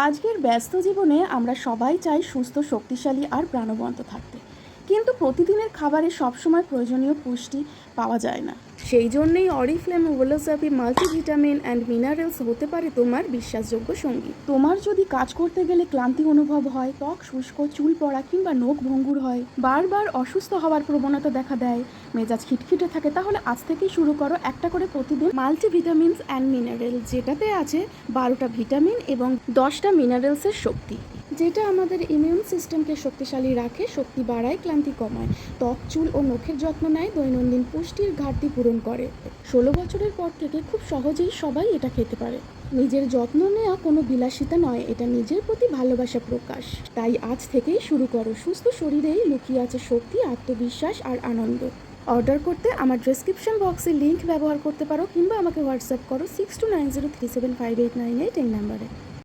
আজকের ব্যস্ত জীবনে আমরা সবাই চাই সুস্থ, শক্তিশালী আর প্রাণবন্ত থাকতে। কিন্তু প্রতিদিনের খাবারে সবসময় প্রয়োজনীয় পুষ্টি পাওয়া যায় না। সেই জন্যেই অরিফ্লেম ওভোলোসাপি মাল্টিভিটামিন অ্যান্ড মিনারেলস হতে পারে তোমার বিশ্বাসযোগ্য সঙ্গী। তোমার যদি কাজ করতে গেলে ক্লান্তি অনুভব হয়, ত্বক শুষ্ক, চুল পড়া কিংবা নখ ভঙ্গুর হয়, বারবার অসুস্থ হওয়ার প্রবণতা দেখা দেয়, মেজাজ খিটখিটে থাকে, তাহলে আজ থেকেই শুরু করো একটা করে প্রতিদিন মাল্টিভিটামিনস অ্যান্ড মিনারেল, যেটাতে আছে 12টা ভিটামিন এবং 10টা মিনারেলসের শক্তি, যেটা আমাদের ইমিউন সিস্টেমকে শক্তিশালী রাখে, শক্তি বাড়ায়, ক্লান্তি কমায়, ত্বক, চুল ও নখের যত্ন নেয়, দৈনন্দিন পুষ্টির ঘাটতি পূরণ করে। 16 বছরের পর থেকে খুব সহজেই সবাই এটা খেতে পারে। নিজের যত্ন নেওয়া কোনো বিলাসিতা নয়, এটা নিজের প্রতি ভালোবাসা প্রকাশ। তাই আজ থেকেই শুরু করো। সুস্থ শরীরেই লুকিয়ে আছে শক্তি, আত্মবিশ্বাস আর আনন্দ। অর্ডার করতে আমার ডেসক্রিপশন বক্সে লিঙ্ক ব্যবহার করতে পারো কিংবা আমাকে হোয়াটসঅ্যাপ করো 6290375898 এই নাম্বারে।